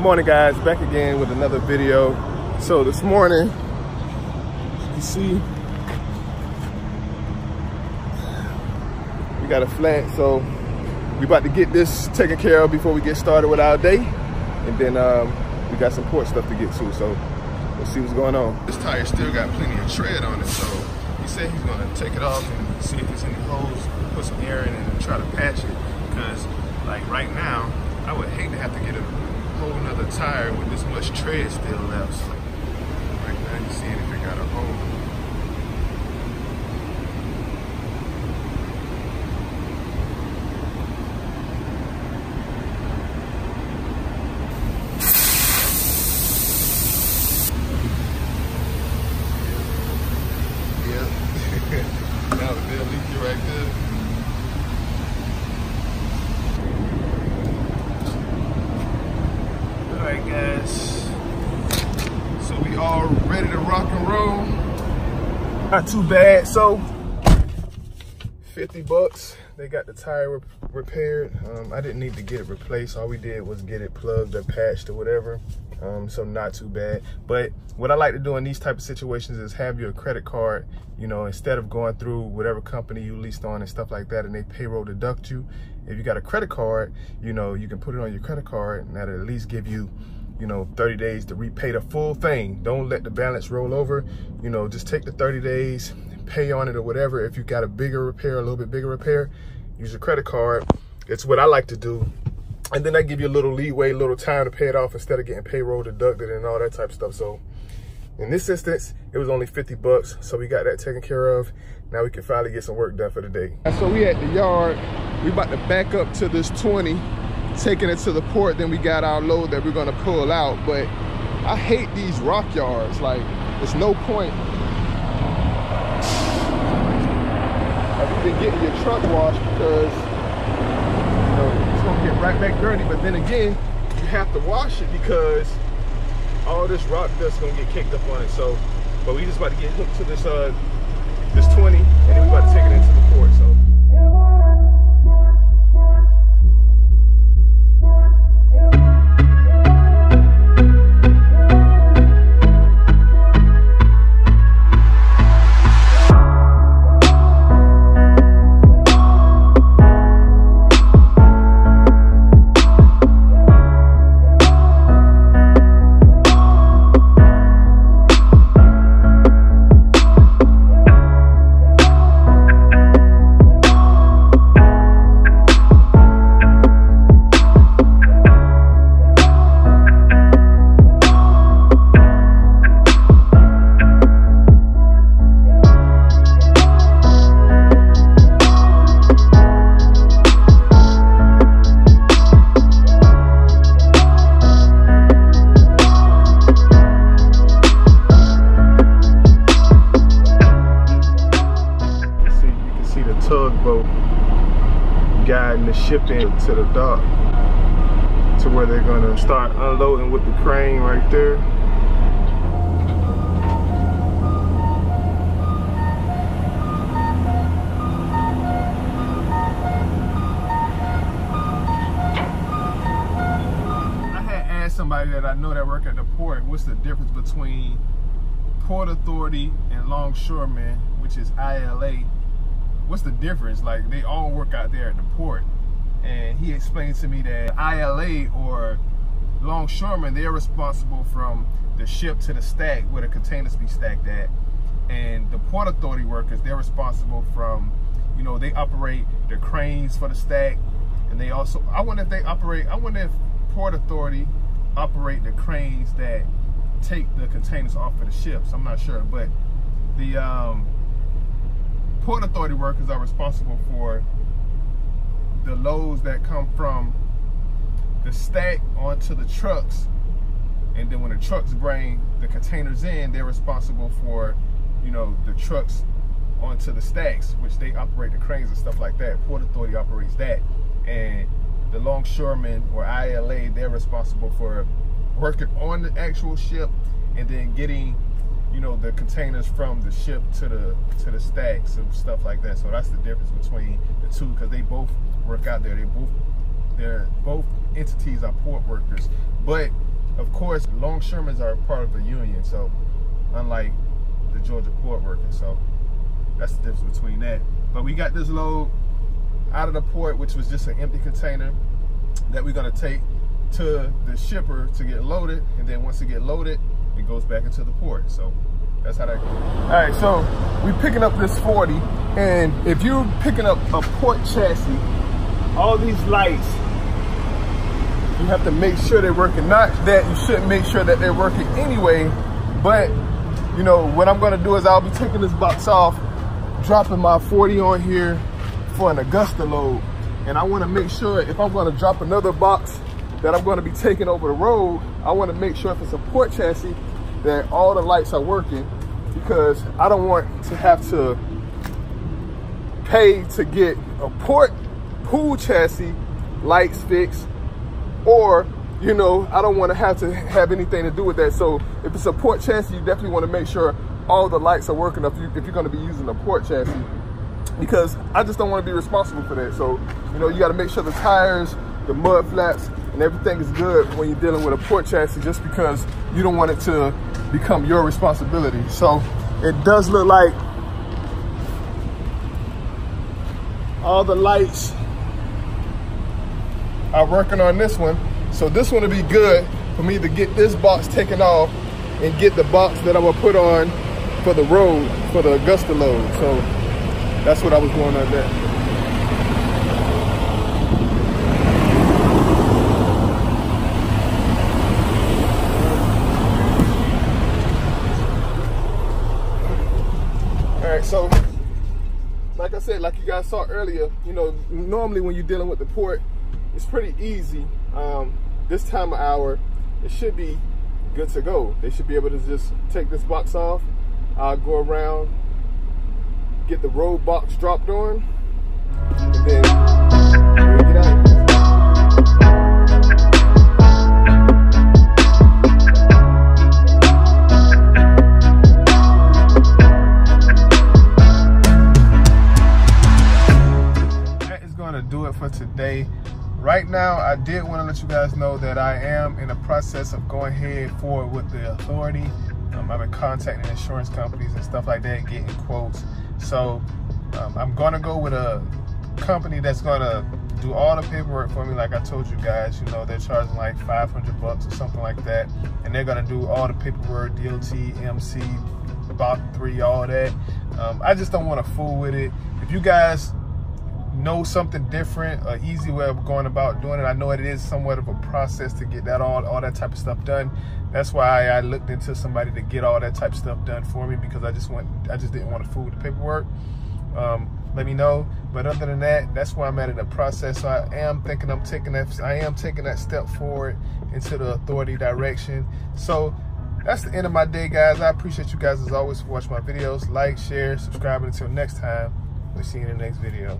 morning, guys. Back again with another video. So this morning, you see, we got a flat, so we about to get this taken care of before we get started with our day. And then we got some port stuff to get to, so let's see what's going on. This tire still got plenty of tread on it, so he said he's gonna take it off and see if there's any holes, put some air in it and try to patch it. Because like right now, I would hate to have to get a whole nother tire with this much tread still left. So right now you see if it got a hole. Yeah. Now the bed leaky right there. Alright guys, so we all ready to rock and roll. Not too bad. So 50 bucks, they got the tire repaired. I didn't need to get it replaced. All we did was get it plugged or patched or whatever. So not too bad. But what I like to do in these type of situations is have your credit card, you know, instead of going through whatever company you leased on and stuff like that and they payroll deduct you. If you got a credit card, you know, you can put it on your credit card and that'll at least give you, you know, 30 days to repay the full thing. Don't let the balance roll over. You know, just take the 30 days, pay on it or whatever. If you got a bigger repair, a little bit bigger repair, use your credit card. It's what I like to do. And then I give you a little leeway, a little time to pay it off instead of getting payroll deducted and all that type of stuff. So in this instance, it was only 50 bucks. So we got that taken care of. Now we can finally get some work done for the day. So we at the yard. We about to back up to this 20, taking it to the port. Then we got our load that we're gonna pull out. But I hate these rock yards. Like, there's no point of even getting your truck washed because it's gonna get right back dirty. But then again, you have to wash it because all this rock dust gonna get kicked up on it. So, but we just about to get hooked to this this 20, and then we about to take it into the port. So. Tugboat guiding the shipping to the dock to where they're gonna start unloading with the crane right there. I had asked somebody that I know that work at the port, what's the difference between Port Authority and longshoremen, which is ILA. What's the difference? Like, they all work out there at the port. And he explained to me that ILA or longshoremen, they're responsible from the ship to the stack where the containers be stacked at. And the Port Authority workers, they're responsible from, you know, they operate the cranes for the stack. And they also, I wonder if Port Authority operate the cranes that take the containers off of the ships. I'm not sure, but the Port Authority workers are responsible for the loads that come from the stack onto the trucks, and then when the trucks bring the containers in, they're responsible for, you know, the trucks onto the stacks, which they operate the cranes and stuff like that. Port Authority operates that, and the longshoremen or ILA, they're responsible for working on the actual ship and then getting, you know, the containers from the ship to the stacks and stuff like that. So that's the difference between the two, because they both work out there. They're both entities are port workers. But of course, longshoremen are part of the union, so unlike the Georgia port workers, so that's the difference between that. But we got this load out of the port, which was just an empty container that we're gonna take to the shipper to get loaded, and then once it get loaded, it goes back into the port. So that's how that goes. All right, so we picking up this 40, and if you're picking up a port chassis, all these lights, you have to make sure they're working. Not that you shouldn't make sure that they're working anyway, but you know, what I'm gonna do is I'll be taking this box off, dropping my 40 on here for an Augusta load. And I wanna make sure if I'm gonna drop another box that I'm gonna be taking over the road, I wanna make sure if it's a port chassis that all the lights are working, because I don't want to have to pay to get a port pool chassis lights fixed, or you know, I don't want to have anything to do with that. So if it's a port chassis, you definitely want to make sure all the lights are working if you're going to be using a port chassis, because I just don't want to be responsible for that. So, you know, you got to make sure the tires, the mud flaps, and everything is good when you're dealing with a port chassis, just because you don't want it to become your responsibility. So it does look like all the lights are working on this one. So this one will be good for me to get this box taken off and get the box that I'm gonna put on for the road, for the Augusta load. So that's what I was going on there. All right, so like I said, like you guys saw earlier, you know, normally when you're dealing with the port, it's pretty easy. This time of hour, it should be good to go. They should be able to just take this box off. I'll go around, get the road box dropped on, and then we'll get out. That is going to do it for today. Right now, I did want to let you guys know that I am in the process of going ahead forward with the authority. I've been contacting insurance companies and stuff like that, getting quotes. So I'm going to go with a company that's going to do all the paperwork for me. Like I told you guys, you know, they're charging like $500 or something like that. And they're going to do all the paperwork, DOT, MC, Bach 3, all that. I just don't want to fool with it. If you guys know something different, an easy way of going about doing it, I know it is somewhat of a process to get that all that type of stuff done. That's why I looked into somebody to get all that type of stuff done for me, because I just didn't want to fool with the paperwork. Let me know. But other than that, that's where I'm at in the process. So I am thinking I'm taking that step forward into the authority direction. So that's the end of my day, guys. I appreciate you guys as always for watching my videos. Like, share, subscribe, and until next time, we'll see you in the next video.